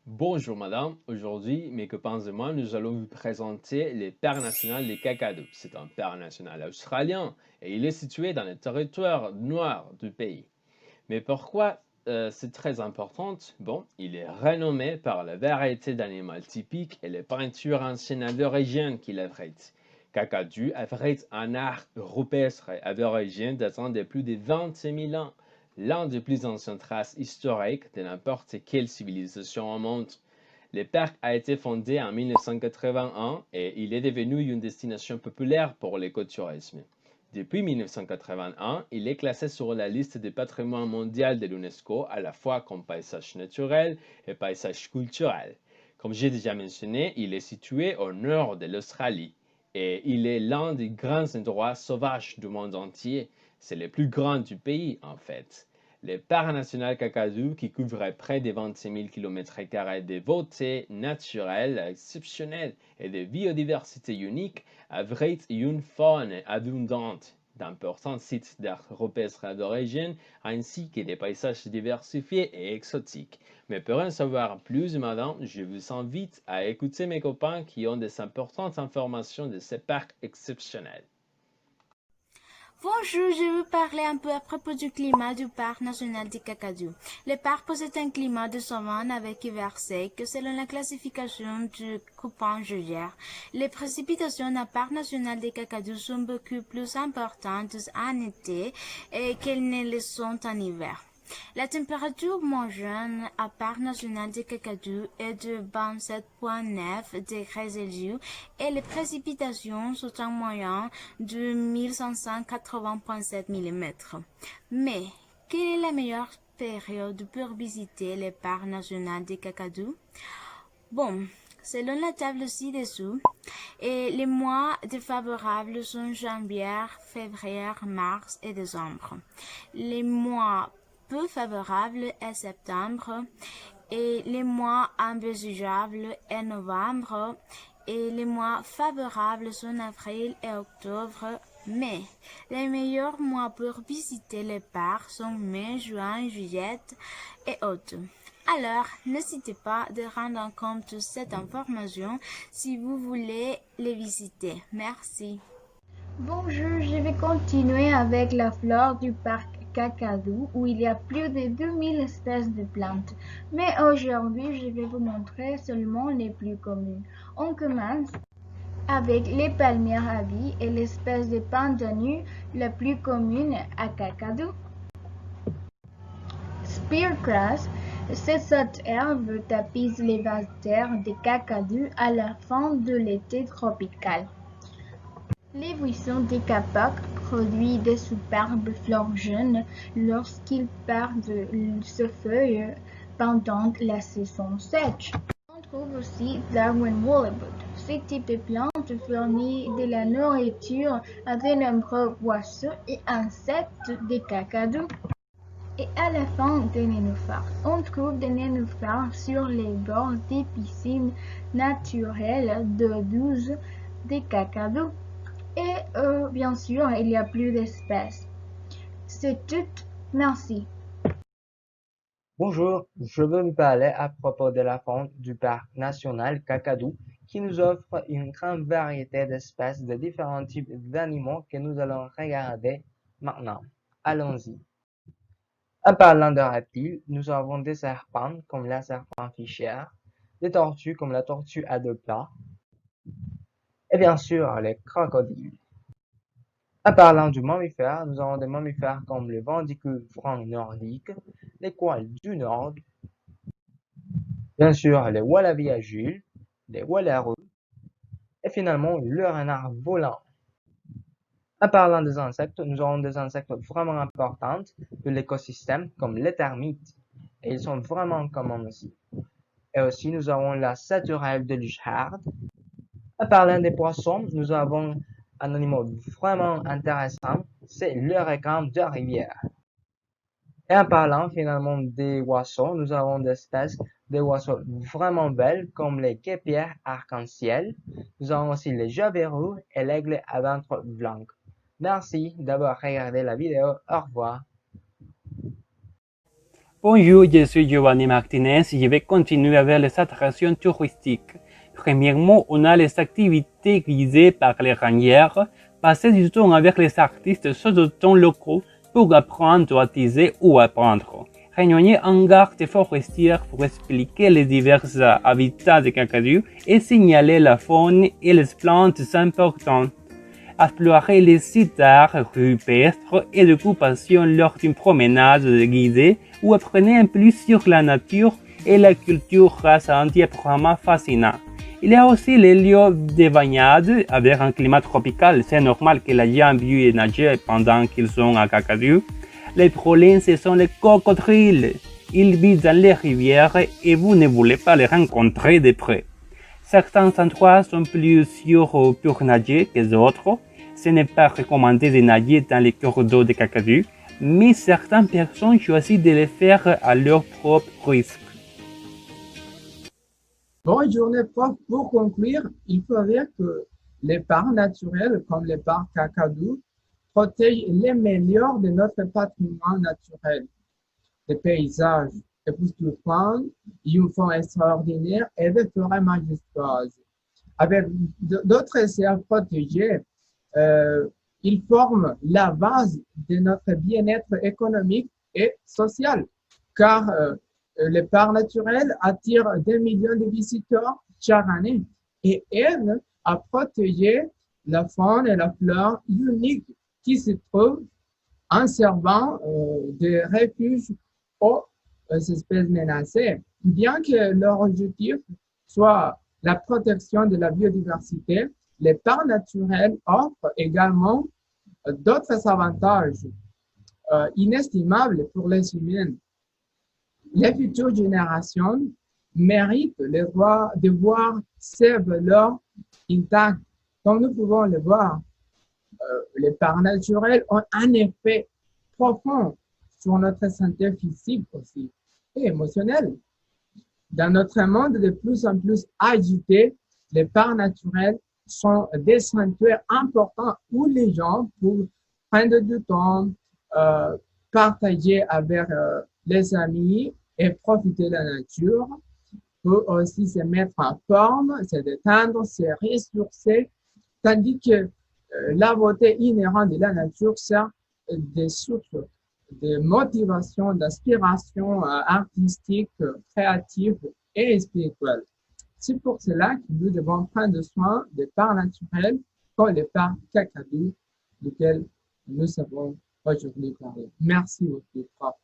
Bonjour madame, aujourd'hui mes copains et moi nous allons vous présenter le parc national des Kakadu. C'est un parc national australien et il est situé dans le territoire nord du pays. Mais pourquoi c'est très important? Bon, il est renommé par la variété d'animaux typiques et les peintures anciennes aborigènes qu'il abrite. Kakadu abrite un art rupestre aborigène datant de plus de 26 000 ans, l'un des plus anciennes traces historiques de n'importe quelle civilisation au monde. Le parc a été fondé en 1981 et il est devenu une destination populaire pour l'écotourisme. Depuis 1981, il est classé sur la liste des patrimoines mondial de l'UNESCO à la fois comme paysage naturel et paysage culturel. Comme j'ai déjà mentionné, il est situé au nord de l'Australie et il est l'un des grands endroits sauvages du monde entier. C'est le plus grand du pays en fait. Le parc national Kakadu, qui couvre près de 26 000 km² de beauté naturelle exceptionnelle et de biodiversité unique, abrite une faune abondante, d'importants sites d'art rupestre d'origine, ainsi que des paysages diversifiés et exotiques. Mais pour en savoir plus, madame, je vous invite à écouter mes copains qui ont des importantes informations de ce parc exceptionnel. Bonjour, je vais vous parler un peu à propos du climat du parc national du Kakadu. Le parc possède un climat de savane avec hiver sec selon la classification du coupon Julière. Les précipitations au parc national du Kakadu sont beaucoup plus importantes en été qu'elles ne le sont en hiver. La température moyenne à Parc national de Kakadu est de 27,9 degrés Celsius et les précipitations sont en moyenne de 1580,7 mm. Mais, quelle est la meilleure période pour visiter le Parc national de Kakadu? Bon, selon la table ci-dessous, les mois défavorables sont janvier, février, mars et décembre. Les mois peu favorables est septembre et les mois envisageables est novembre et les mois favorables sont avril et octobre. Mais les meilleurs mois pour visiter les parcs sont mai, juin, juillet et août. Alors, n'hésitez pas de rendre compte cette information si vous voulez les visiter. Merci. Bonjour, je vais continuer avec la flore du parc Kakadu où il y a plus de 2000 espèces de plantes. Mais aujourd'hui, je vais vous montrer seulement les plus communes. On commence avec les palmiers à vie et l'espèce de pandanus la plus commune à Kakadu. Speargrass, cette herbe tapisse les vastes terres de Kakadu à la fin de l'été tropical. Les buissons de Capoc produisent de superbes fleurs jaunes lorsqu'ils perdent ses feuilles pendant la saison sèche. On trouve aussi Darwin Woollywood. Ce type de plante fournit de la nourriture à de nombreux oiseaux et insectes de Kakadu. Et à la fin des nénuphars, on trouve des nénuphars sur les bords des piscines naturelles d'eau douce de Kakadu. Et bien sûr, il y a plus d'espèces. C'est tout. Merci. Bonjour, je veux vous parler à propos de la faune du parc national Kakadu qui nous offre une grande variété d'espèces de différents types d'animaux que nous allons regarder maintenant. Allons-y. En parlant de reptiles, nous avons des serpents comme la serpent fichière, des tortues comme la tortue à deux plats, et bien sûr les crocodiles. En parlant du mammifère, nous avons des mammifères comme le ventricule franc nordique, les koalas du nord, bien sûr les wallabies à Jules, les wallarus, et finalement le renard volant. En parlant des insectes, nous avons des insectes vraiment importants de l'écosystème comme les termites, et ils sont vraiment communs aussi. Et aussi nous avons la saturelle de Luchard. En parlant des poissons, nous avons un animal vraiment intéressant, c'est le requin de rivière. Et en parlant finalement des oiseaux, nous avons des espèces de oiseaux vraiment belles comme les guêpières arc-en-ciel. Nous avons aussi les jabiroux et l'aigle à ventre blanc. Merci d'avoir regardé la vidéo. Au revoir. Bonjour, je suis Giovanni Martinez et je vais continuer avec les attractions touristiques. Premièrement, on a les activités guidées par les rangers, passer du temps avec les artistes autochtones locaux pour apprendre à tisser ou apprendre. Réunion en garde forestière pour expliquer les divers habitats des Kakadu et signaler la faune et les plantes importantes. Explorer les sites d'art rupestres et d'occupation lors d'une promenade guidée ou apprenez un plus sur la nature et la culture grâce à un diaporama fascinant. Il y a aussi les lieux de baignade avec un climat tropical. C'est normal que les gens buent et nagent pendant qu'ils sont à Kakadu. Les problèmes, ce sont les crocodiles. Ils vivent dans les rivières et vous ne voulez pas les rencontrer de près. Certains endroits sont plus sûrs pour nager que d'autres. Ce n'est pas recommandé de nager dans les cours d'eau de Kakadu, mais certaines personnes choisissent de le faire à leur propre risque. Bonne journée, prof. Pour conclure, il faut dire que les parcs naturels comme les parcs Kakadu protègent les meilleurs de notre patrimoine naturel, des paysages époustouflants, une faune extraordinaire et des forêts majestueuses. Avec d'autres aires protégées, ils forment la base de notre bien-être économique et social, car les parcs naturels attirent des millions de visiteurs chaque année et aident à protéger la faune et la flore uniques qui se trouvent en servant de refuge aux espèces menacées. Bien que leur objectif soit la protection de la biodiversité, les parcs naturels offrent également d'autres avantages inestimables pour les humains. Les futures générations méritent le droit de voir ces valeurs intactes. Comme nous pouvons le voir, les parcs naturels ont un effet profond sur notre santé physique aussi et émotionnelle. Dans notre monde de plus en plus agité, les parcs naturels sont des sanctuaires importants où les gens peuvent prendre du temps, partager avec les amis et profiter de la nature, peut aussi se mettre en forme, se détendre, se ressourcer, tandis que la beauté inhérente de la nature sert de source de motivation, d'inspiration artistique, créative et spirituelle. C'est pour cela que nous devons prendre soin des parcs naturels comme les parcs Kakadu, duquel nous avons aujourd'hui parlé. Merci beaucoup, prof.